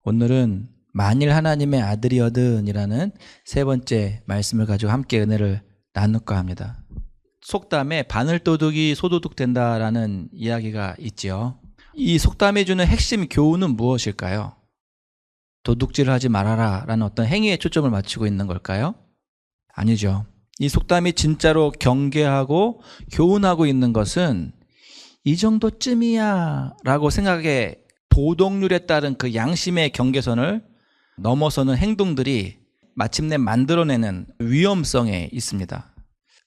오늘은 만일 하나님의 아들이거든이라는 세 번째 말씀을 가지고 함께 은혜를 나눌까 합니다. 속담에 바늘도둑이 소도둑 된다라는 이야기가 있지요. 이 속담이 주는 핵심 교훈은 무엇일까요? 도둑질을 하지 말아라 라는 어떤 행위에 초점을 맞추고 있는 걸까요? 아니죠. 이 속담이 진짜로 경계하고 교훈하고 있는 것은 이 정도쯤이야 라고 생각에 도덕률에 따른 그 양심의 경계선을 넘어서는 행동들이 마침내 만들어내는 위험성에 있습니다.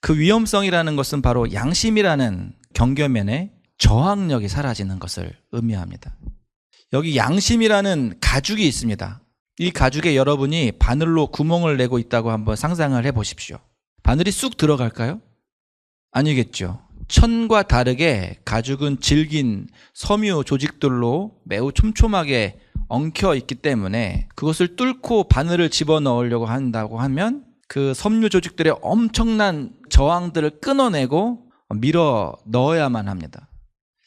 그 위험성이라는 것은 바로 양심이라는 경계면에 저항력이 사라지는 것을 의미합니다. 여기 양심이라는 가죽이 있습니다. 이 가죽에 여러분이 바늘로 구멍을 내고 있다고 한번 상상을 해보십시오. 바늘이 쑥 들어갈까요? 아니겠죠. 천과 다르게 가죽은 질긴 섬유 조직들로 매우 촘촘하게 엉켜 있기 때문에 그것을 뚫고 바늘을 집어넣으려고 한다고 하면 그 섬유 조직들의 엄청난 저항들을 끊어내고 밀어 넣어야만 합니다.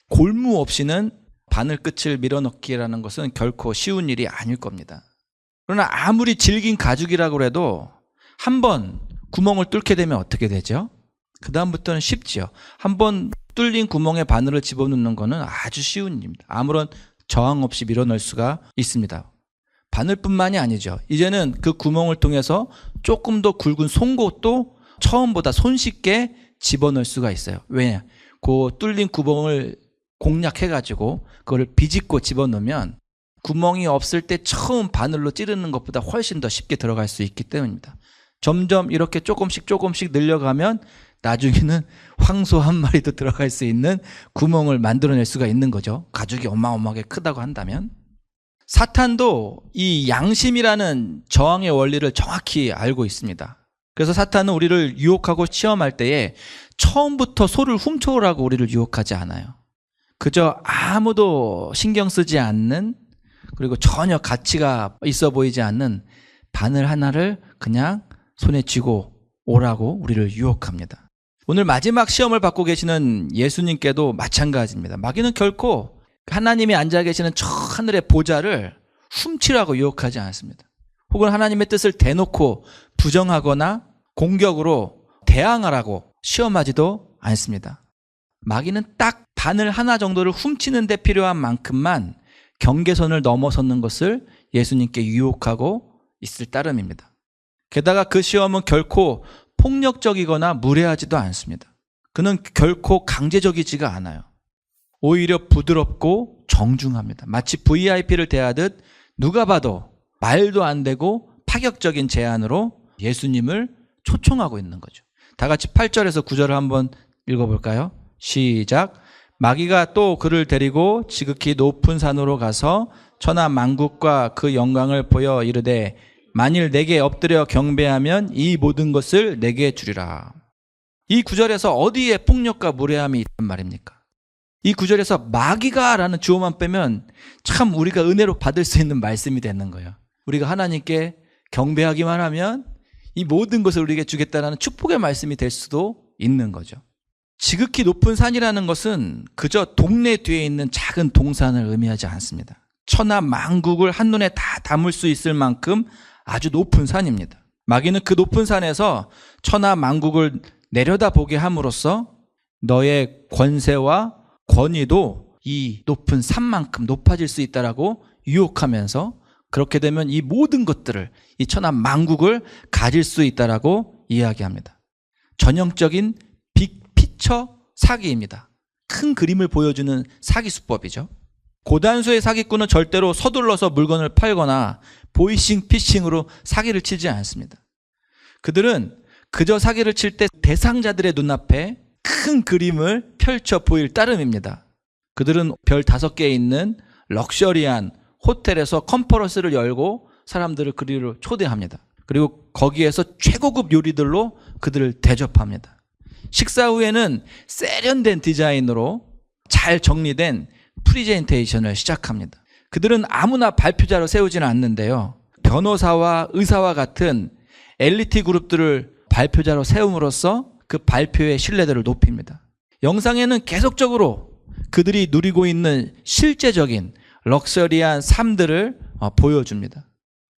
골무 없이는 바늘 끝을 밀어 넣기라는 것은 결코 쉬운 일이 아닐 겁니다. 그러나 아무리 질긴 가죽이라고 해도 한번 구멍을 뚫게 되면 어떻게 되죠? 그 다음부터는 쉽지요. 한번 뚫린 구멍에 바늘을 집어넣는 것은 아주 쉬운 일입니다. 아무런 저항 없이 밀어넣을 수가 있습니다. 바늘뿐만이 아니죠. 이제는 그 구멍을 통해서 조금 더 굵은 송곳도 처음보다 손쉽게 집어넣을 수가 있어요. 왜냐? 그 뚫린 구멍을 공략해가지고 그걸 비집고 집어넣으면 구멍이 없을 때 처음 바늘로 찌르는 것보다 훨씬 더 쉽게 들어갈 수 있기 때문입니다. 점점 이렇게 조금씩 늘려가면 나중에는 황소 한 마리도 들어갈 수 있는 구멍을 만들어낼 수가 있는 거죠. 가죽이 어마어마하게 크다고 한다면. 사탄도 이 양심이라는 저항의 원리를 정확히 알고 있습니다. 그래서 사탄은 우리를 유혹하고 시험할 때에 처음부터 소를 훔쳐오라고 우리를 유혹하지 않아요. 그저 아무도 신경 쓰지 않는, 그리고 전혀 가치가 있어 보이지 않는 바늘 하나를 그냥 손에 쥐고 오라고 우리를 유혹합니다. 오늘 마지막 시험을 받고 계시는 예수님께도 마찬가지입니다. 마귀는 결코 하나님이 앉아 계시는 저 하늘의 보좌를 훔치라고 유혹하지 않습니다. 혹은 하나님의 뜻을 대놓고 부정하거나 공격으로 대항하라고 시험하지도 않습니다. 마귀는 딱 바늘 하나 정도를 훔치는 데 필요한 만큼만 경계선을 넘어서는 것을 예수님께 유혹하고 있을 따름입니다. 게다가 그 시험은 결코 폭력적이거나 무례하지도 않습니다. 그는 결코 강제적이지가 않아요. 오히려 부드럽고 정중합니다. 마치 VIP를 대하듯 누가 봐도 말도 안 되고 파격적인 제안으로 예수님을 초청하고 있는 거죠. 다 같이 8절에서 9절을 한번 읽어볼까요? 시작. 마귀가 또 그를 데리고 지극히 높은 산으로 가서 천하 만국과 그 영광을 보여 이르되 만일 내게 엎드려 경배하면 이 모든 것을 내게 주리라. 이 구절에서 어디에 폭력과 무례함이 있단 말입니까? 이 구절에서 마귀가 라는 주어만 빼면 참 우리가 은혜로 받을 수 있는 말씀이 되는 거예요. 우리가 하나님께 경배하기만 하면 이 모든 것을 우리에게 주겠다는 축복의 말씀이 될 수도 있는 거죠. 지극히 높은 산이라는 것은 그저 동네 뒤에 있는 작은 동산을 의미하지 않습니다. 천하 만국을 한눈에 다 담을 수 있을 만큼 아주 높은 산입니다. 마귀는 그 높은 산에서 천하 만국을 내려다보게 함으로써 너의 권세와 권위도 이 높은 산만큼 높아질 수 있다라고 유혹하면서 그렇게 되면 이 모든 것들을, 이 천하 만국을 가질 수 있다라고 이야기합니다. 전형적인 빅피처 사기입니다. 큰 그림을 보여주는 사기 수법이죠. 고단수의 사기꾼은 절대로 서둘러서 물건을 팔거나 보이싱 피싱으로 사기를 치지 않습니다. 그들은 그저 사기를 칠 때 대상자들의 눈앞에 큰 그림을 펼쳐 보일 따름입니다. 그들은 별 5개에 있는 럭셔리한 호텔에서 컨퍼런스를 열고 사람들을 그리로 초대합니다. 그리고 거기에서 최고급 요리들로 그들을 대접합니다. 식사 후에는 세련된 디자인으로 잘 정리된 프리젠테이션을 시작합니다. 그들은 아무나 발표자로 세우지는 않는데요. 변호사와 의사와 같은 엘리트 그룹들을 발표자로 세움으로써 그 발표의 신뢰도를 높입니다. 영상에는 계속적으로 그들이 누리고 있는 실제적인 럭셔리한 삶들을 보여줍니다.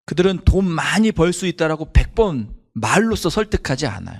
그들은 돈 많이 벌 수 있다라고 100번 말로써 설득하지 않아요.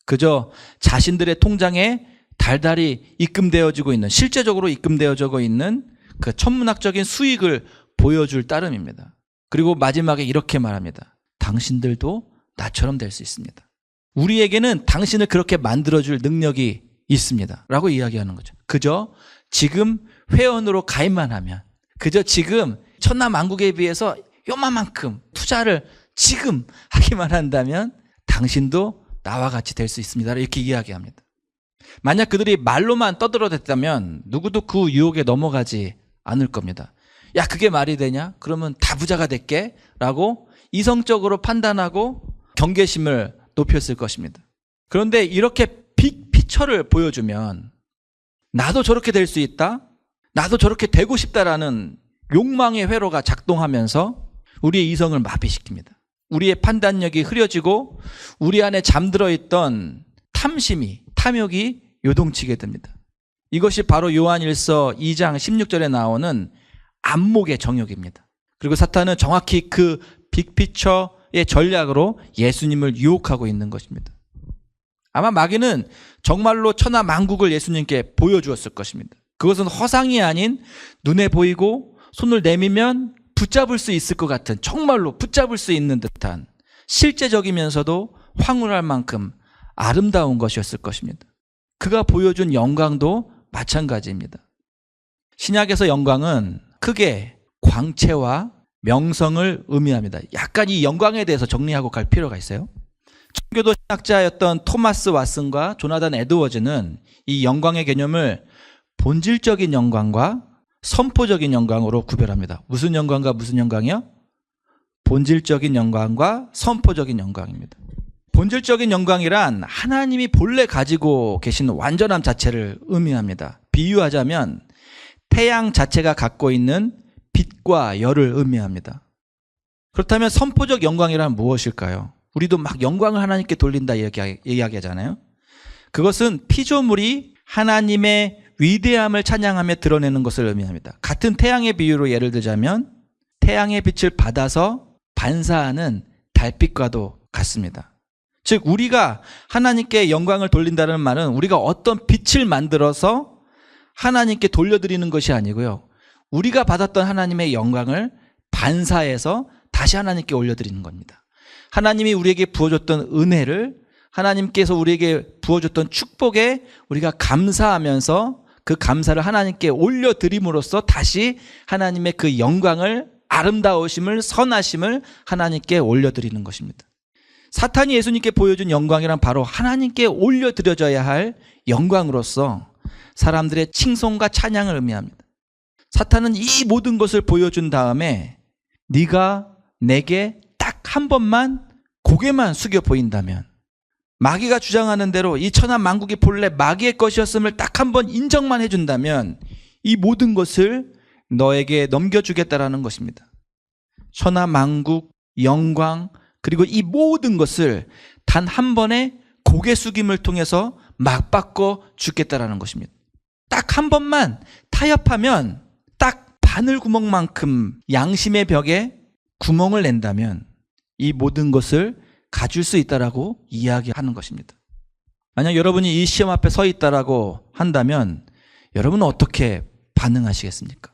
그저 자신들의 통장에 달달이 입금되어지고 있는, 실제적으로 입금되어지고 있는 그 천문학적인 수익을 보여줄 따름입니다. 그리고 마지막에 이렇게 말합니다. 당신들도 나처럼 될 수 있습니다. 우리에게는 당신을 그렇게 만들어줄 능력이 있습니다 라고 이야기하는 거죠. 그저 지금 회원으로 가입만 하면, 그저 지금 천하만국에 비해서 요만큼 투자를 지금 하기만 한다면 당신도 나와 같이 될 수 있습니다 이렇게 이야기합니다. 만약 그들이 말로만 떠들어댔다면 누구도 그 유혹에 넘어가지 않을 겁니다. 야, 그게 말이 되냐? 그러면 다 부자가 될게 라고 이성적으로 판단하고 경계심을 높였을 것입니다. 그런데 이렇게 빅피처를 보여주면 나도 저렇게 될 수 있다, 나도 저렇게 되고 싶다라는 욕망의 회로가 작동하면서 우리의 이성을 마비시킵니다. 우리의 판단력이 흐려지고 우리 안에 잠들어 있던 탐욕이 요동치게 됩니다. 이것이 바로 요한일서 2장 16절에 나오는 안목의 정욕입니다. 그리고 사탄은 정확히 그 빅피처의 전략으로 예수님을 유혹하고 있는 것입니다. 아마 마귀는 정말로 천하만국을 예수님께 보여주었을 것입니다. 그것은 허상이 아닌 눈에 보이고 손을 내밀면 붙잡을 수 있을 것 같은, 정말로 붙잡을 수 있는 듯한, 실제적이면서도 황홀할 만큼 아름다운 것이었을 것입니다. 그가 보여준 영광도 마찬가지입니다. 신약에서 영광은 크게 광채와 명성을 의미합니다. 약간 이 영광에 대해서 정리하고 갈 필요가 있어요. 청교도 신학자였던 토마스 왓슨과 조나단 에드워즈는 이 영광의 개념을 본질적인 영광과 선포적인 영광으로 구별합니다. 무슨 영광과 무슨 영광이요? 본질적인 영광과 선포적인 영광입니다. 본질적인 영광이란 하나님이 본래 가지고 계신 완전함 자체를 의미합니다. 비유하자면 태양 자체가 갖고 있는 빛과 열을 의미합니다. 그렇다면 선포적 영광이란 무엇일까요? 우리도 막 영광을 하나님께 돌린다 이야기하잖아요. 그것은 피조물이 하나님의 위대함을 찬양하며 드러내는 것을 의미합니다. 같은 태양의 비유로 예를 들자면 태양의 빛을 받아서 반사하는 달빛과도 같습니다. 즉 우리가 하나님께 영광을 돌린다는 말은 우리가 어떤 빛을 만들어서 하나님께 돌려드리는 것이 아니고요, 우리가 받았던 하나님의 영광을 반사해서 다시 하나님께 올려드리는 겁니다. 하나님이 우리에게 부어줬던 은혜를, 하나님께서 우리에게 부어줬던 축복에 우리가 감사하면서 그 감사를 하나님께 올려드림으로써 다시 하나님의 그 영광을, 아름다우심을, 선하심을 하나님께 올려드리는 것입니다. 사탄이 예수님께 보여준 영광이란 바로 하나님께 올려드려져야 할 영광으로서 사람들의 칭송과 찬양을 의미합니다. 사탄은 이 모든 것을 보여준 다음에 네가 내게 딱 한 번만 고개만 숙여 보인다면, 마귀가 주장하는 대로 이 천하만국이 본래 마귀의 것이었음을 딱 한 번 인정만 해준다면 이 모든 것을 너에게 넘겨주겠다라는 것입니다. 천하만국, 영광, 그리고 이 모든 것을 단 한 번의 고개 숙임을 통해서 막 바꿔 주겠다라는 것입니다. 딱 한 번만 타협하면, 딱 바늘구멍만큼 양심의 벽에 구멍을 낸다면 이 모든 것을 가질 수 있다라고 이야기하는 것입니다. 만약 여러분이 이 시험 앞에 서 있다라고 한다면 여러분은 어떻게 반응하시겠습니까?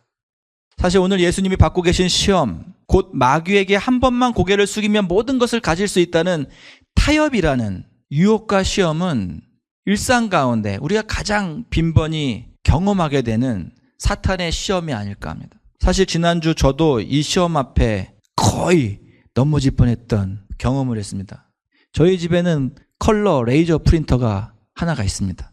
사실 오늘 예수님이 받고 계신 시험, 곧 마귀에게 한 번만 고개를 숙이면 모든 것을 가질 수 있다는 타협이라는 유혹과 시험은 일상 가운데 우리가 가장 빈번히 경험하게 되는 사탄의 시험이 아닐까 합니다. 사실 지난주 저도 이 시험 앞에 거의 넘어질 뻔했던 경험을 했습니다. 저희 집에는 컬러 레이저 프린터가 하나가 있습니다.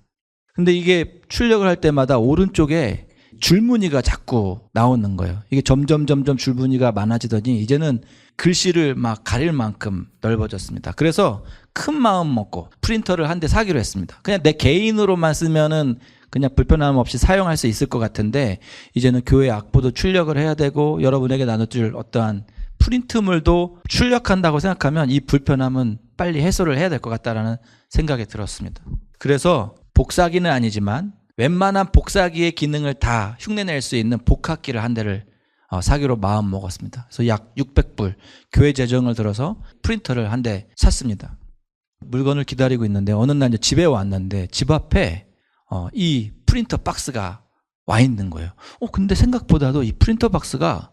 근데 이게 출력을 할 때마다 오른쪽에 줄무늬가 자꾸 나오는 거예요. 이게 점점 줄무늬가 많아지더니 이제는 글씨를 막 가릴 만큼 넓어졌습니다. 그래서 큰 마음 먹고 프린터를 한 대 사기로 했습니다. 그냥 내 개인으로만 쓰면은 그냥 불편함 없이 사용할 수 있을 것 같은데, 이제는 교회 악보도 출력을 해야 되고 여러분에게 나눠줄 어떠한 프린트물도 출력한다고 생각하면 이 불편함은 빨리 해소를 해야 될 것 같다라는 생각이 들었습니다. 그래서 복사기는 아니지만 웬만한 복사기의 기능을 다 흉내낼 수 있는 복합기를 한 대를 사기로 마음 먹었습니다. 그래서 약 600불 교회 재정을 들어서 프린터를 한 대 샀습니다. 물건을 기다리고 있는데 어느 날 이제 집에 왔는데 집 앞에 이 프린터 박스가 와 있는 거예요. 근데 생각보다도 이 프린터 박스가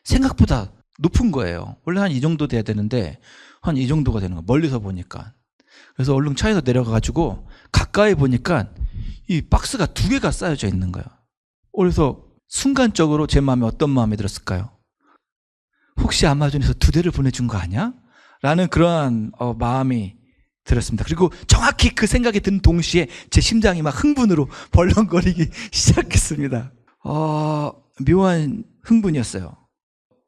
생각보다 높은 거예요. 원래 한 이 정도 돼야 되는데 한 이 정도가 되는 거예요. 멀리서 보니까. 그래서 얼른 차에서 내려가가지고 가까이 보니까 이 박스가 두 개가 쌓여져 있는 거예요. 그래서 순간적으로 제 마음에 어떤 마음이 들었을까요? 혹시 아마존에서 두 대를 보내준 거 아니야? 라는 그러한 마음이 들었습니다. 그리고 정확히 그 생각이 든 동시에 제 심장이 막 흥분으로 벌렁거리기 시작했습니다. 묘한 흥분이었어요.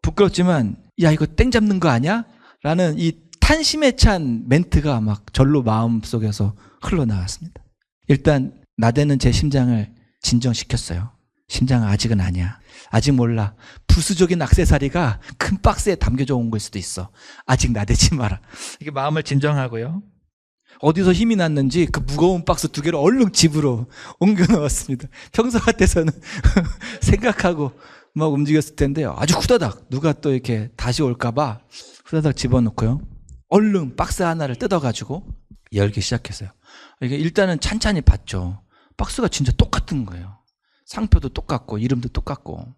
부끄럽지만 야 이거 땡 잡는 거 아니야? 라는 이 탄심에 찬 멘트가 막 절로 마음속에서 흘러나왔습니다. 일단 나대는 제 심장을 진정시켰어요. 심장 아직은 아니야. 아직 몰라. 부수적인 액세서리가 큰 박스에 담겨져 온 걸 수도 있어. 아직 나대지 마라. 이게 마음을 진정하고요. 어디서 힘이 났는지 그 무거운 박스 두 개를 얼른 집으로 옮겨 넣었습니다. 평소 같아서는 생각하고 막 움직였을 텐데요. 아주 후다닥 누가 또 이렇게 다시 올까봐 후다닥 집어넣고요. 얼른 박스 하나를 뜯어가지고 열기 시작했어요. 이게 일단은 찬찬히 봤죠. 박스가 진짜 똑같은 거예요. 상표도 똑같고 이름도 똑같고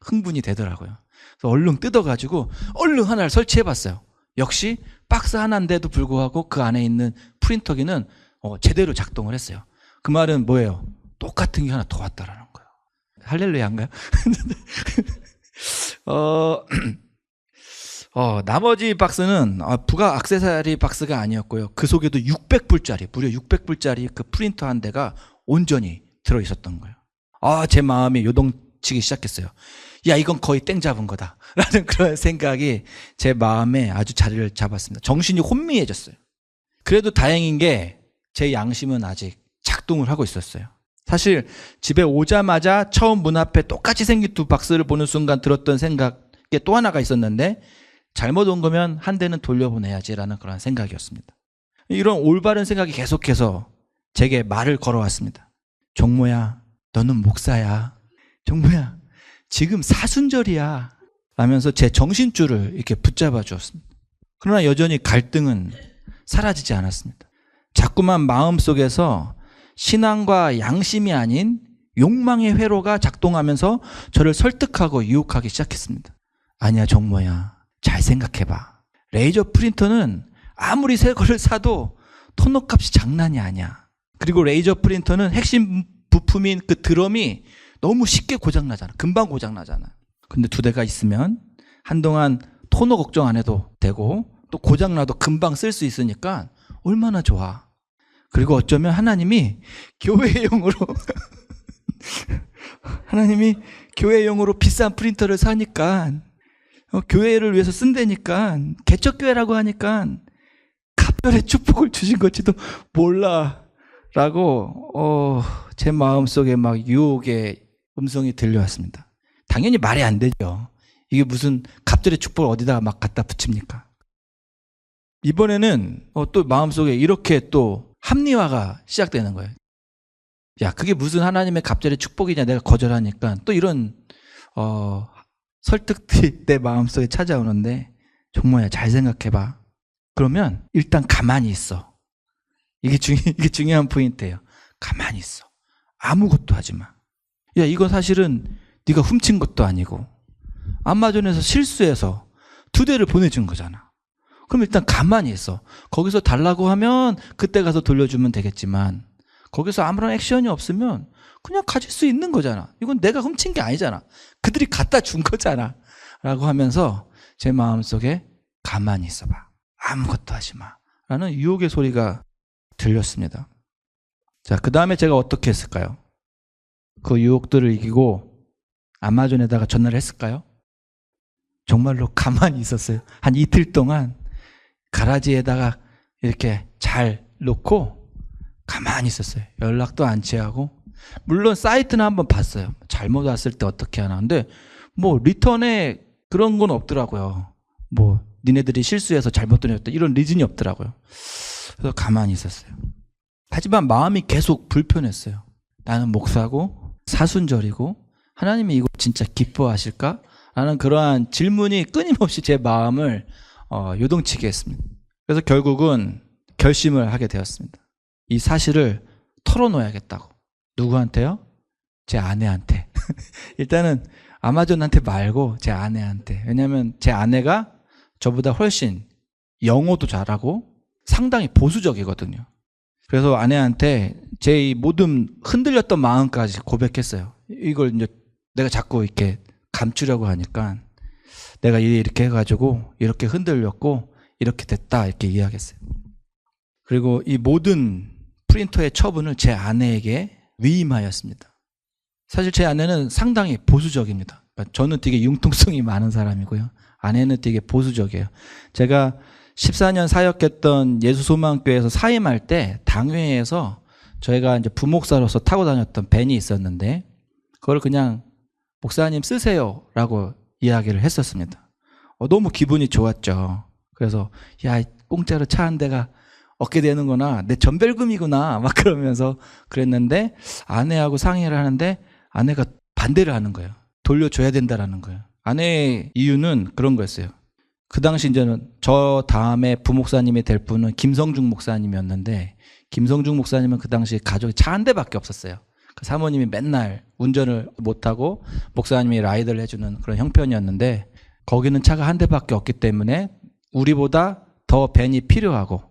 흥분이 되더라고요. 그래서 얼른 뜯어가지고 얼른 하나를 설치해봤어요. 역시 박스 하나인데도 불구하고 그 안에 있는 프린터기는 제대로 작동을 했어요. 그 말은 뭐예요? 똑같은 게 하나 더 왔다라는 거예요. 할렐루야인가요? 나머지 박스는 부가 액세서리 박스가 아니었고요. 그 속에도 600불짜리, 무려 600불짜리 그 프린터 한 대가 온전히 들어있었던 거예요. 제 마음이 요동치기 시작했어요. 야, 이건 거의 땡 잡은 거다. 라는 그런 생각이 제 마음에 아주 자리를 잡았습니다. 정신이 혼미해졌어요. 그래도 다행인 게 제 양심은 아직 작동을 하고 있었어요. 사실 집에 오자마자 처음 문 앞에 똑같이 생긴 두 박스를 보는 순간 들었던 생각에 또 하나가 있었는데 잘못 온 거면 한 대는 돌려보내야지라는 그런 생각이었습니다. 이런 올바른 생각이 계속해서 제게 말을 걸어왔습니다. 종모야, 너는 목사야. 종모야, 지금 사순절이야. 라면서 제 정신줄을 이렇게 붙잡아 주었습니다. 그러나 여전히 갈등은 사라지지 않았습니다. 자꾸만 마음속에서 신앙과 양심이 아닌 욕망의 회로가 작동하면서 저를 설득하고 유혹하기 시작했습니다. 아니야, 종모야. 잘 생각해봐. 레이저 프린터는 아무리 새 거를 사도 토너값이 장난이 아니야. 그리고 레이저 프린터는 핵심 부품인 그 드럼이 너무 쉽게 고장나잖아. 금방 고장나잖아. 근데 두 대가 있으면 한동안 토너 걱정 안 해도 되고 또 고장나도 금방 쓸 수 있으니까 얼마나 좋아. 그리고 어쩌면 하나님이 교회용으로 하나님이 교회용으로 비싼 프린터를 사니까 교회를 위해서 쓴다니까 개척교회라고 하니까 갑절의 축복을 주신 건지도 몰라 라고 제 마음속에 막 유혹의 음성이 들려왔습니다. 당연히 말이 안 되죠. 이게 무슨 갑절의 축복을 어디다가 막 갖다 붙입니까? 이번에는 또 마음속에 이렇게 또 합리화가 시작되는 거예요. 야, 그게 무슨 하나님의 갑절의 축복이냐, 내가 거절하니까 또 이런 설득들이 내 마음속에 찾아오는데 정모야, 잘 생각해봐. 그러면 일단 가만히 있어. 이게 중요한 포인트예요. 가만히 있어. 아무것도 하지 마. 야, 이건 사실은 네가 훔친 것도 아니고 아마존에서 실수해서 두 대를 보내준 거잖아. 그럼 일단 가만히 있어. 거기서 달라고 하면 그때 가서 돌려주면 되겠지만 거기서 아무런 액션이 없으면 그냥 가질 수 있는 거잖아. 이건 내가 훔친 게 아니잖아. 그들이 갖다 준 거잖아. 라고 하면서 제 마음속에 가만히 있어봐. 아무것도 하지 마. 라는 유혹의 소리가 들렸습니다. 자, 그 다음에 제가 어떻게 했을까요? 그 유혹들을 이기고 아마존에다가 전화를 했을까요? 정말로 가만히 있었어요. 한 이틀 동안 가라지에다가 이렇게 잘 놓고 가만히 있었어요. 연락도 안 취하고. 물론 사이트는 한번 봤어요. 잘못 왔을 때 어떻게 하나. 근데 뭐 리턴에 그런 건 없더라고요. 뭐 니네들이 실수해서 잘못 돌렸다 이런 리즌이 없더라고요. 그래서 가만히 있었어요. 하지만 마음이 계속 불편했어요. 나는 목사고 사순절이고 하나님이 이거 진짜 기뻐하실까? 라는 그러한 질문이 끊임없이 제 마음을 요동치게 했습니다. 그래서 결국은 결심을 하게 되었습니다. 이 사실을 털어놓아야겠다고. 누구한테요? 제 아내한테. 일단은 아마존한테 말고 제 아내한테. 왜냐하면 제 아내가 저보다 훨씬 영어도 잘하고 상당히 보수적이거든요. 그래서 아내한테 제 이 모든 흔들렸던 마음까지 고백했어요. 이걸 이제 내가 자꾸 이렇게 감추려고 하니까 내가 이렇게 해가지고 이렇게 흔들렸고 이렇게 됐다 이렇게 이야기했어요. 그리고 이 모든 프린터의 처분을 제 아내에게 위임하였습니다. 사실 제 아내는 상당히 보수적입니다. 저는 되게 융통성이 많은 사람이고요. 아내는 되게 보수적이에요. 제가 14년 사역했던 예수소망교회에서 사임할 때 당회에서 저희가 이제 부목사로서 타고 다녔던 밴이 있었는데 그걸 그냥 목사님 쓰세요라고 이야기를 했었습니다. 너무 기분이 좋았죠. 그래서 야, 공짜로 차 한 대가 얻게 되는구나. 내 전별금이구나. 막 그러면서 그랬는데 아내하고 상의를 하는데 아내가 반대를 하는 거예요. 돌려줘야 된다라는 거예요. 아내의 이유는 그런 거였어요. 그 당시 이제는 저 다음에 부목사님이 될 분은 김성중 목사님이었는데 김성중 목사님은 그 당시 가족이 차 한 대밖에 없었어요. 그 사모님이 맨날 운전을 못하고 목사님이 라이드를 해주는 그런 형편이었는데 거기는 차가 한 대밖에 없기 때문에 우리보다 더 밴이 필요하고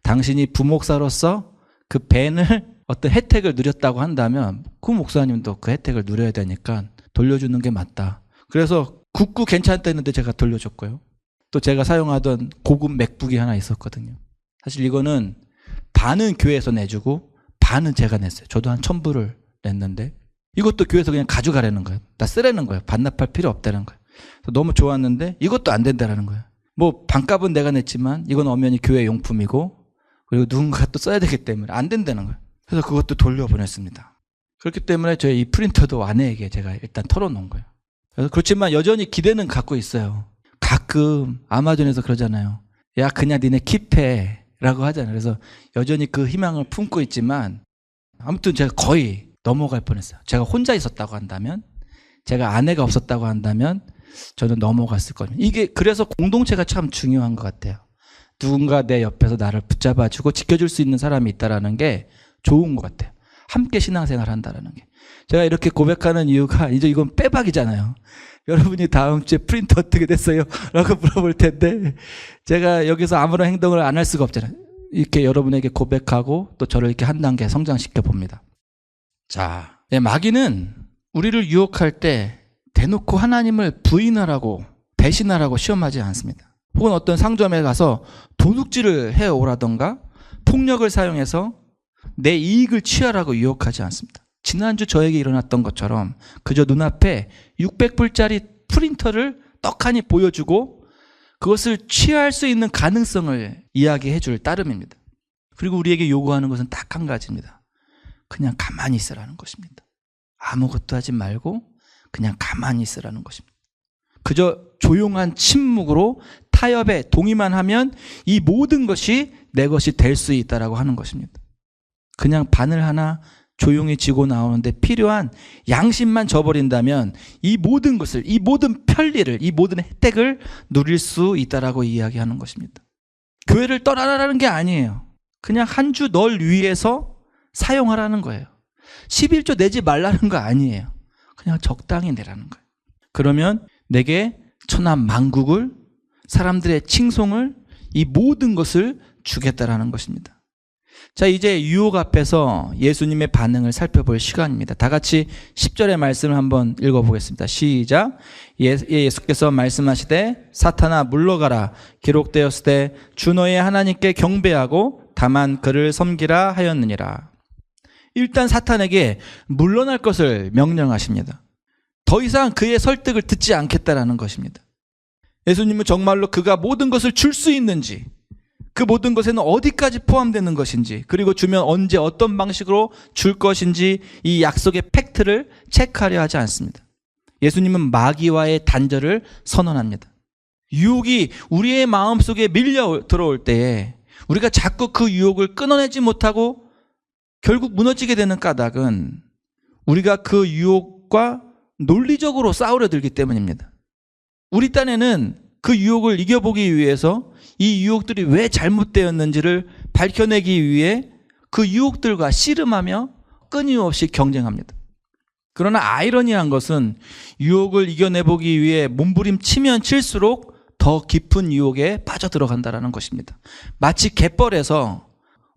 당신이 부목사로서 그 밴을 어떤 혜택을 누렸다고 한다면 그 목사님도 그 혜택을 누려야 되니까 돌려주는 게 맞다. 그래서 국구 괜찮다는데 제가 돌려줬고요. 또 제가 사용하던 고급 맥북이 하나 있었거든요. 사실 이거는 반은 교회에서 내주고 반은 제가 냈어요. 저도 한 1,000불을 냈는데 이것도 교회에서 그냥 가져가라는 거예요. 다 쓰라는 거예요. 반납할 필요 없다는 거예요. 너무 좋았는데 이것도 안 된다라는 거예요. 뭐 반값은 내가 냈지만 이건 엄연히 교회 용품이고 그리고 누군가 또 써야 되기 때문에 안 된다는 거예요. 그래서 그것도 돌려보냈습니다. 그렇기 때문에 저희 이 프린터도 아내에게 제가 일단 털어놓은 거예요. 그래서 그렇지만 여전히 기대는 갖고 있어요. 가끔 아마존에서 그러잖아요. 야, 그냥 니네 킵해 라고 하잖아요. 그래서 여전히 그 희망을 품고 있지만 아무튼 제가 거의 넘어갈 뻔했어요. 제가 혼자 있었다고 한다면, 제가 아내가 없었다고 한다면 저는 넘어갔을 겁니다. 이게 그래서 공동체가 참 중요한 것 같아요. 누군가 내 옆에서 나를 붙잡아주고 지켜줄 수 있는 사람이 있다는 게 좋은 것 같아요. 함께 신앙생활 한다는 게. 제가 이렇게 고백하는 이유가 이제 이건 빼박이잖아요. 여러분이 다음 주에 프린터 어떻게 됐어요? 라고 물어볼 텐데 제가 여기서 아무런 행동을 안 할 수가 없잖아요. 이렇게 여러분에게 고백하고 또 저를 이렇게 한 단계 성장시켜 봅니다. 자, 마귀는 우리를 유혹할 때 대놓고 하나님을 부인하라고 배신하라고 시험하지 않습니다. 혹은 어떤 상점에 가서 도둑질을 해오라던가 폭력을 사용해서 내 이익을 취하라고 유혹하지 않습니다. 지난주 저에게 일어났던 것처럼 그저 눈앞에 600불짜리 프린터를 떡하니 보여주고 그것을 취할 수 있는 가능성을 이야기해 줄 따름입니다. 그리고 우리에게 요구하는 것은 딱 한 가지입니다. 그냥 가만히 있으라는 것입니다. 아무것도 하지 말고 그냥 가만히 있으라는 것입니다. 그저 조용한 침묵으로 타협에 동의만 하면 이 모든 것이 내 것이 될 수 있다라고 하는 것입니다. 그냥 바늘 하나 조용히 쥐고 나오는데 필요한 양심만 줘버린다면 이 모든 것을, 이 모든 편리를, 이 모든 혜택을 누릴 수 있다라고 이야기하는 것입니다. 교회를 떠나라는 게 아니에요. 그냥 한 주 널 위해서 사용하라는 거예요. 11조 내지 말라는 거 아니에요. 그냥 적당히 내라는 거예요. 그러면 내게 천하 만국을, 사람들의 칭송을, 이 모든 것을 주겠다라는 것입니다. 자, 이제 유혹 앞에서 예수님의 반응을 살펴볼 시간입니다. 다 같이 10절의 말씀을 한번 읽어보겠습니다. 시작. 예수께서 말씀하시되 사탄아 물러가라. 기록되었으되 주 너의 하나님께 경배하고 다만 그를 섬기라 하였느니라. 일단 사탄에게 물러날 것을 명령하십니다. 더 이상 그의 설득을 듣지 않겠다라는 것입니다. 예수님은 정말로 그가 모든 것을 줄 수 있는지, 그 모든 것에는 어디까지 포함되는 것인지, 그리고 주면 언제 어떤 방식으로 줄 것인지 이 약속의 팩트를 체크하려 하지 않습니다. 예수님은 마귀와의 단절을 선언합니다. 유혹이 우리의 마음속에 밀려 들어올 때에 우리가 자꾸 그 유혹을 끊어내지 못하고 결국 무너지게 되는 까닭은 우리가 그 유혹과 논리적으로 싸우려 들기 때문입니다. 우리 딴에는 그 유혹을 이겨보기 위해서 이 유혹들이 왜 잘못되었는지를 밝혀내기 위해 그 유혹들과 씨름하며 끊임없이 경쟁합니다. 그러나 아이러니한 것은 유혹을 이겨내보기 위해 몸부림치면 칠수록 더 깊은 유혹에 빠져들어간다는 것입니다. 마치 갯벌에서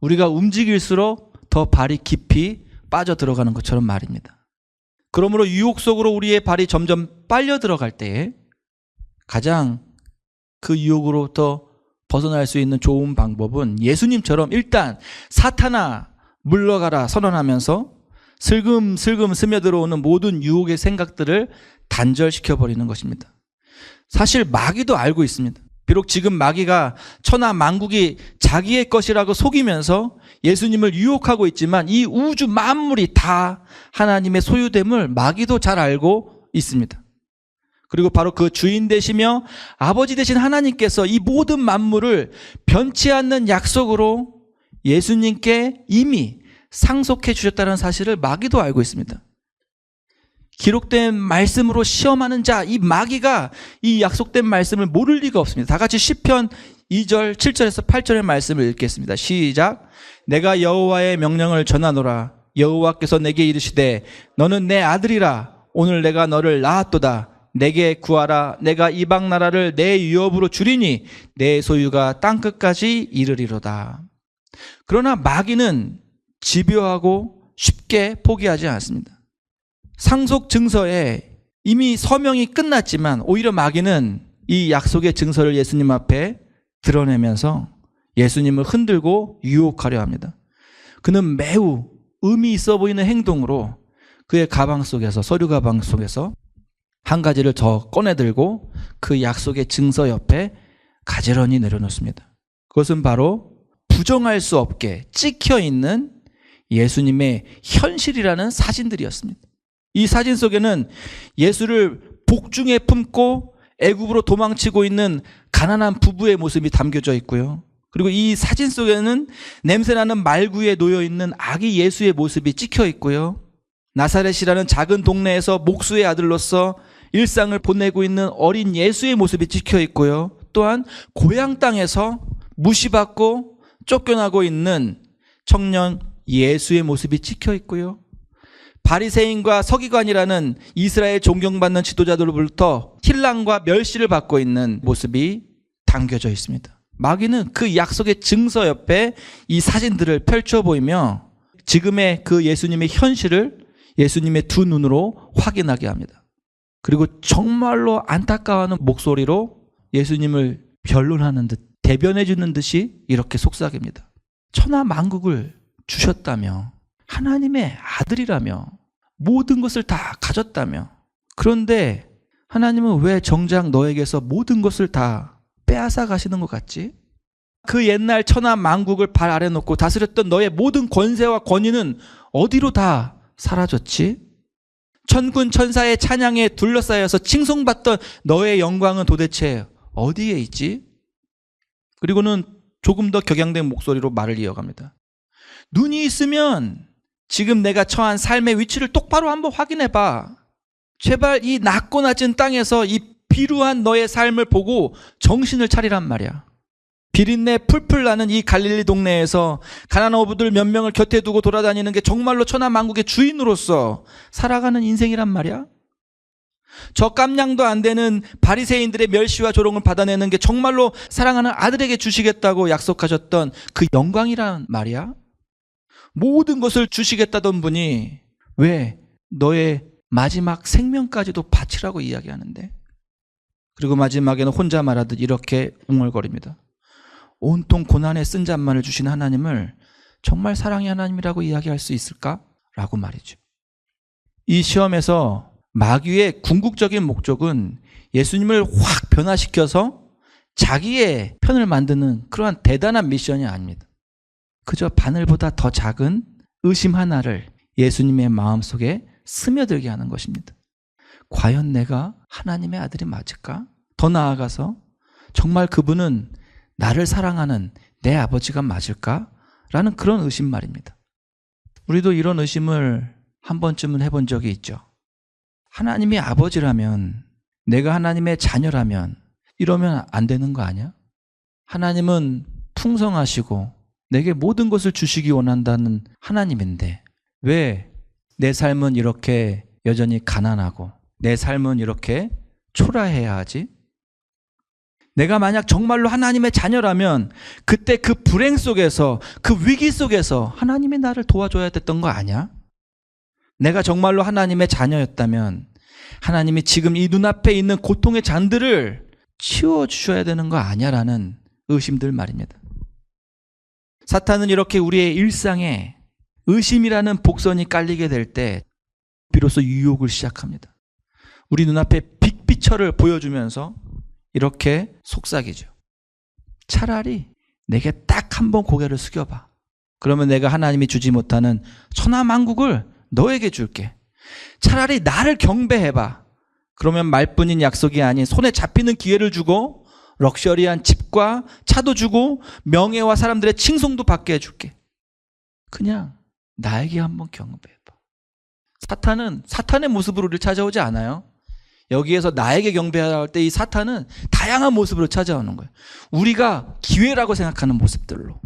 우리가 움직일수록 더 발이 깊이 빠져들어가는 것처럼 말입니다. 그러므로 유혹 속으로 우리의 발이 점점 빨려 들어갈 때에 가장 그 유혹으로부터 벗어날 수 있는 좋은 방법은 예수님처럼 일단 사탄아 물러가라 선언하면서 슬금슬금 스며들어오는 모든 유혹의 생각들을 단절시켜버리는 것입니다. 사실 마귀도 알고 있습니다. 비록 지금 마귀가 천하 만국이 자기의 것이라고 속이면서 예수님을 유혹하고 있지만 이 우주 만물이 다 하나님의 소유됨을 마귀도 잘 알고 있습니다. 그리고 바로 그 주인 되시며 아버지 되신 하나님께서 이 모든 만물을 변치 않는 약속으로 예수님께 이미 상속해 주셨다는 사실을 마귀도 알고 있습니다. 기록된 말씀으로 시험하는 자, 이 마귀가 이 약속된 말씀을 모를 리가 없습니다. 다 같이 시편 2절, 7절에서 8절의 말씀을 읽겠습니다. 시작. 내가 여호와의 명령을 전하노라. 여호와께서 내게 이르시되 너는 내 아들이라. 오늘 내가 너를 낳았도다. 내게 구하라. 내가 이방 나라를 내 유업으로 주리니 내 소유가 땅끝까지 이르리로다. 그러나 마귀는 집요하고 쉽게 포기하지 않습니다. 상속 증서에 이미 서명이 끝났지만 오히려 마귀는 이 약속의 증서를 예수님 앞에 드러내면서 예수님을 흔들고 유혹하려 합니다. 그는 매우 의미 있어 보이는 행동으로 그의 가방 속에서, 서류 가방 속에서 한 가지를 더 꺼내들고 그 약속의 증서 옆에 가지런히 내려놓습니다. 그것은 바로 부정할 수 없게 찍혀있는 예수님의 현실이라는 사진들이었습니다. 이 사진 속에는 예수를 복중에 품고 애굽으로 도망치고 있는 가난한 부부의 모습이 담겨져 있고요. 그리고 이 사진 속에는 냄새나는 말구에 놓여있는 아기 예수의 모습이 찍혀 있고요. 나사렛이라는 작은 동네에서 목수의 아들로서 일상을 보내고 있는 어린 예수의 모습이 찍혀 있고요. 또한 고향 땅에서 무시받고 쫓겨나고 있는 청년 예수의 모습이 찍혀 있고요. 바리새인과 서기관이라는 이스라엘 존경받는 지도자들로부터 힐랑과 멸시를 받고 있는 모습이 담겨져 있습니다. 마귀는 그 약속의 증서 옆에 이 사진들을 펼쳐 보이며 지금의 그 예수님의 현실을 예수님의 두 눈으로 확인하게 합니다. 그리고 정말로 안타까워하는 목소리로 예수님을 변론하는 듯, 대변해 주는 듯이 이렇게 속삭입니다. 천하 만국을 주셨다며, 하나님의 아들이라며, 모든 것을 다 가졌다며, 그런데 하나님은 왜 정작 너에게서 모든 것을 다 빼앗아 가시는 것 같지? 그 옛날 천하 만국을 발 아래 놓고 다스렸던 너의 모든 권세와 권위는 어디로 다 사라졌지? 천군 천사의 찬양에 둘러싸여서 칭송받던 너의 영광은 도대체 어디에 있지? 그리고는 조금 더 격양된 목소리로 말을 이어갑니다. 눈이 있으면 지금 내가 처한 삶의 위치를 똑바로 한번 확인해봐. 제발 이 낮고 낮은 땅에서 이 비루한 너의 삶을 보고 정신을 차리란 말이야. 비린내 풀풀 나는 이 갈릴리 동네에서 가난한 어부들 몇 명을 곁에 두고 돌아다니는 게 정말로 천하 만국의 주인으로서 살아가는 인생이란 말이야. 저 깜냥도 안 되는 바리새인들의 멸시와 조롱을 받아내는 게 정말로 사랑하는 아들에게 주시겠다고 약속하셨던 그 영광이란 말이야. 모든 것을 주시겠다던 분이 왜 너의 마지막 생명까지도 바치라고 이야기하는데? 그리고 마지막에는 혼자 말하듯 이렇게 웅얼거립니다. 온통 고난의 쓴 잔만을 주신 하나님을 정말 사랑의 하나님이라고 이야기할 수 있을까? 라고 말이죠. 이 시험에서 마귀의 궁극적인 목적은 예수님을 확 변화시켜서 자기의 편을 만드는 그러한 대단한 미션이 아닙니다. 그저 바늘보다 더 작은 의심 하나를 예수님의 마음속에 스며들게 하는 것입니다. 과연 내가 하나님의 아들이 맞을까? 더 나아가서 정말 그분은 나를 사랑하는 내 아버지가 맞을까? 라는 그런 의심 말입니다. 우리도 이런 의심을 한 번쯤은 해본 적이 있죠. 하나님이 아버지라면 내가 하나님의 자녀라면 이러면 안 되는 거 아니야? 하나님은 풍성하시고 내게 모든 것을 주시기 원한다는 하나님인데 왜 내 삶은 이렇게 여전히 가난하고 내 삶은 이렇게 초라해야 하지? 내가 만약 정말로 하나님의 자녀라면 그때 그 불행 속에서 그 위기 속에서 하나님이 나를 도와줘야 됐던 거 아니야? 내가 정말로 하나님의 자녀였다면 하나님이 지금 이 눈앞에 있는 고통의 잔들을 치워주셔야 되는 거 아니야? 라는 의심들 말입니다. 사탄은 이렇게 우리의 일상에 의심이라는 복선이 깔리게 될 때 비로소 유혹을 시작합니다. 우리 눈앞에 빅피처를 보여주면서 이렇게 속삭이죠. 차라리 내게 딱 한 번 고개를 숙여봐. 그러면 내가 하나님이 주지 못하는 천하만국을 너에게 줄게. 차라리 나를 경배해봐. 그러면 말뿐인 약속이 아닌 손에 잡히는 기회를 주고 럭셔리한 집과 차도 주고 명예와 사람들의 칭송도 받게 해줄게. 그냥 나에게 한번 경배해봐. 사탄은 사탄의 모습으로 우리를 찾아오지 않아요. 여기에서 나에게 경배하라 할 때 이 사탄은 다양한 모습으로 찾아오는 거예요. 우리가 기회라고 생각하는 모습들로.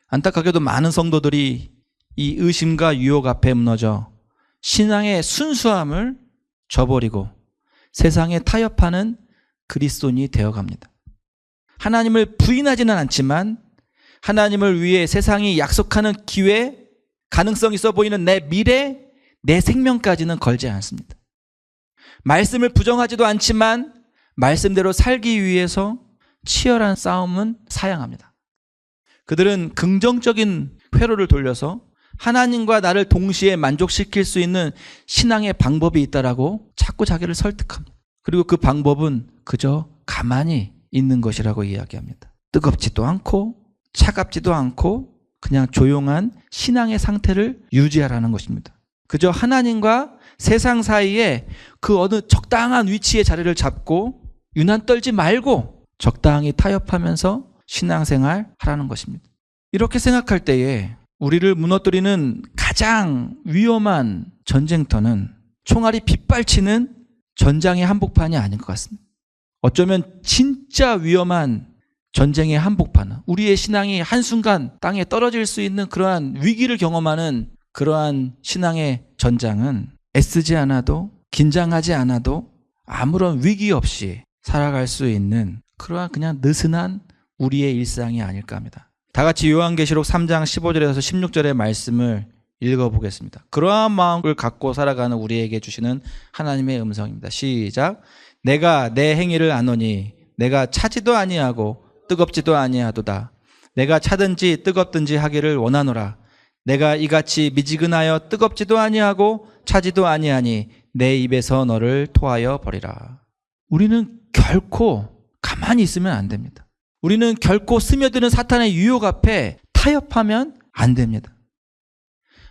안타깝게도 많은 성도들이 이 의심과 유혹 앞에 무너져 신앙의 순수함을 저버리고 세상에 타협하는 그리스도인이 되어갑니다. 하나님을 부인하지는 않지만 하나님을 위해 세상이 약속하는 기회, 가능성 있어 보이는 내 미래, 내 생명까지는 걸지 않습니다. 말씀을 부정하지도 않지만 말씀대로 살기 위해서 치열한 싸움은 사양합니다. 그들은 긍정적인 회로를 돌려서 하나님과 나를 동시에 만족시킬 수 있는 신앙의 방법이 있다라고 자꾸 자기를 설득합니다. 그리고 그 방법은 그저 가만히 있는 것이라고 이야기합니다. 뜨겁지도 않고 차갑지도 않고 그냥 조용한 신앙의 상태를 유지하라는 것입니다. 그저 하나님과 세상 사이에 그 어느 적당한 위치의 자리를 잡고 유난 떨지 말고 적당히 타협하면서 신앙생활 하라는 것입니다. 이렇게 생각할 때에 우리를 무너뜨리는 가장 위험한 전쟁터는 총알이 빗발치는 전장의 한복판이 아닌 것 같습니다. 어쩌면 진짜 위험한 전쟁의 한복판은 우리의 신앙이 한순간 땅에 떨어질 수 있는 그러한 위기를 경험하는 그러한 신앙의 전장은 애쓰지 않아도 긴장하지 않아도 아무런 위기 없이 살아갈 수 있는 그러한 그냥 느슨한 우리의 일상이 아닐까 합니다. 다 같이 요한계시록 3장 15절에서 16절의 말씀을 읽어보겠습니다. 그러한 마음을 갖고 살아가는 우리에게 주시는 하나님의 음성입니다. 시작. 내가 내 행위를 아노니 내가 차지도 아니하고 뜨겁지도 아니하도다. 내가 차든지 뜨겁든지 하기를 원하노라. 내가 이같이 미지근하여 뜨겁지도 아니하고 차지도 아니하니 내 입에서 너를 토하여 버리라. 우리는 결코 가만히 있으면 안 됩니다. 우리는 결코 스며드는 사탄의 유혹 앞에 타협하면 안 됩니다.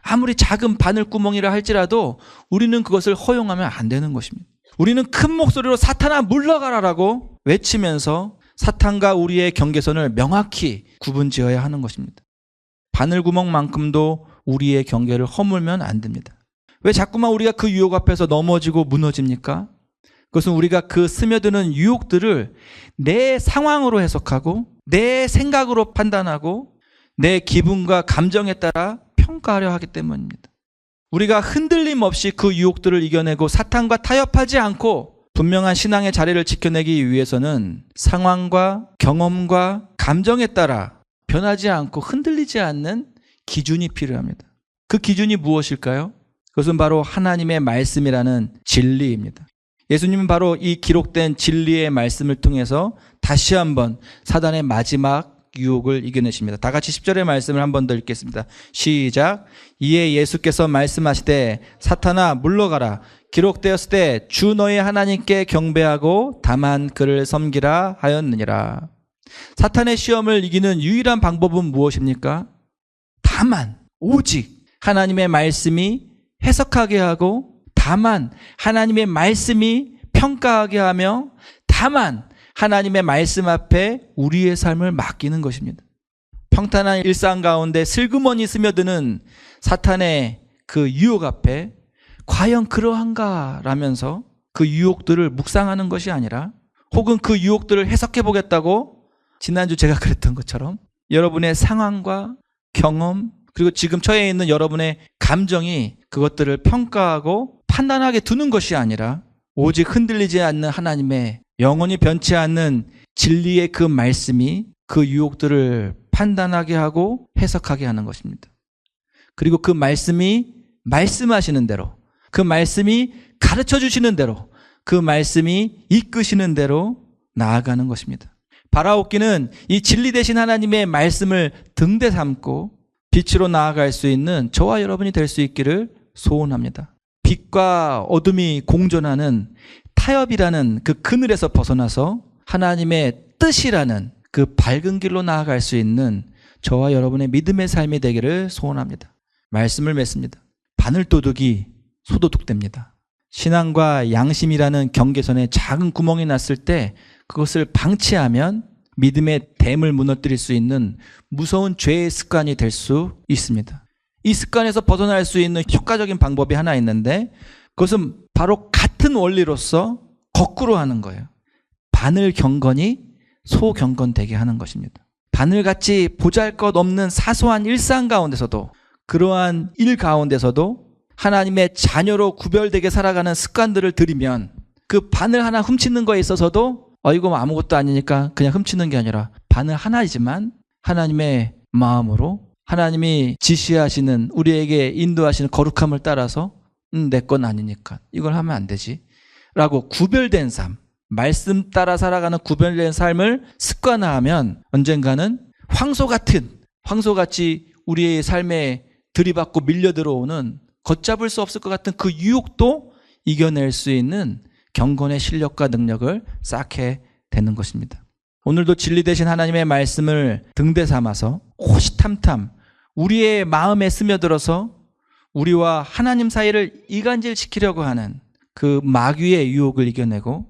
아무리 작은 바늘구멍이라 할지라도 우리는 그것을 허용하면 안 되는 것입니다. 우리는 큰 목소리로 사탄아 물러가라라고 외치면서 사탄과 우리의 경계선을 명확히 구분지어야 하는 것입니다. 바늘구멍만큼도 우리의 경계를 허물면 안 됩니다. 왜 자꾸만 우리가 그 유혹 앞에서 넘어지고 무너집니까? 그것은 우리가 그 스며드는 유혹들을 내 상황으로 해석하고 내 생각으로 판단하고 내 기분과 감정에 따라 평가하려 하기 때문입니다. 우리가 흔들림 없이 그 유혹들을 이겨내고 사탄과 타협하지 않고 분명한 신앙의 자리를 지켜내기 위해서는 상황과 경험과 감정에 따라 변하지 않고 흔들리지 않는 기준이 필요합니다. 그 기준이 무엇일까요? 그것은 바로 하나님의 말씀이라는 진리입니다. 예수님은 바로 이 기록된 진리의 말씀을 통해서 다시 한번 사단의 마지막 유혹을 이겨내십니다. 다 같이 10절의 말씀을 한 번 더 읽겠습니다. 시작. 이에 예수께서 말씀하시되 사탄아 물러가라. 기록되었을 때 주 너의 하나님께 경배하고 다만 그를 섬기라 하였느니라. 사탄의 시험을 이기는 유일한 방법은 무엇입니까? 다만 오직 하나님의 말씀이 해석하게 하고 다만 하나님의 말씀이 평가하게 하며 다만 하나님의 말씀 앞에 우리의 삶을 맡기는 것입니다. 평탄한 일상 가운데 슬그머니 스며드는 사탄의 그 유혹 앞에 과연 그러한가 라면서 그 유혹들을 묵상하는 것이 아니라 혹은 그 유혹들을 해석해 보겠다고 지난주 제가 그랬던 것처럼 여러분의 상황과 경험 그리고 지금 처해 있는 여러분의 감정이 그것들을 평가하고 판단하게 두는 것이 아니라 오직 흔들리지 않는 하나님의 영원히 변치 않는 진리의 그 말씀이 그 유혹들을 판단하게 하고 해석하게 하는 것입니다. 그리고 그 말씀이 말씀하시는 대로, 그 말씀이 가르쳐 주시는 대로, 그 말씀이 이끄시는 대로 나아가는 것입니다. 바라옵기는 이 진리 되신 하나님의 말씀을 등대 삼고 빛으로 나아갈 수 있는 저와 여러분이 될 수 있기를 소원합니다. 빛과 어둠이 공존하는 타협이라는 그 그늘에서 벗어나서 하나님의 뜻이라는 그 밝은 길로 나아갈 수 있는 저와 여러분의 믿음의 삶이 되기를 소원합니다. 말씀을 맺습니다. 바늘도둑이 소도둑됩니다. 신앙과 양심이라는 경계선에 작은 구멍이 났을 때 그것을 방치하면 믿음의 댐을 무너뜨릴 수 있는 무서운 죄의 습관이 될 수 있습니다. 이 습관에서 벗어날 수 있는 효과적인 방법이 하나 있는데 그것은 바로 같은 원리로서 거꾸로 하는 거예요. 바늘 경건이 소 경건 되게 하는 것입니다. 바늘같이 보잘것없는 사소한 일상 가운데서도 그러한 일 가운데서도 하나님의 자녀로 구별되게 살아가는 습관들을 들이면 그 바늘 하나 훔치는 거에 있어서도 이거 아무것도 아니니까 그냥 훔치는 게 아니라 바늘 하나이지만 하나님의 마음으로 하나님이 지시하시는 우리에게 인도하시는 거룩함을 따라서 내 건 아니니까 이걸 하면 안 되지 라고 구별된 삶, 말씀 따라 살아가는 구별된 삶을 습관화하면 언젠가는 황소같이 우리의 삶에 들이받고 밀려 들어오는 걷잡을 수 없을 것 같은 그 유혹도 이겨낼 수 있는 경건의 실력과 능력을 쌓게 되는 것입니다. 오늘도 진리 되신 하나님의 말씀을 등대 삼아서 호시탐탐 우리의 마음에 스며들어서 우리와 하나님 사이를 이간질시키려고 하는 그 마귀의 유혹을 이겨내고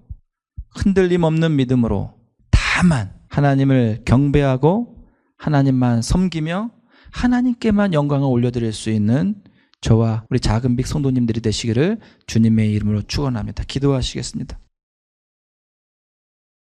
흔들림 없는 믿음으로 다만 하나님을 경배하고 하나님만 섬기며 하나님께만 영광을 올려드릴 수 있는 저와 우리 작은 빅 성도님들이 되시기를 주님의 이름으로 축원합니다. 기도하시겠습니다.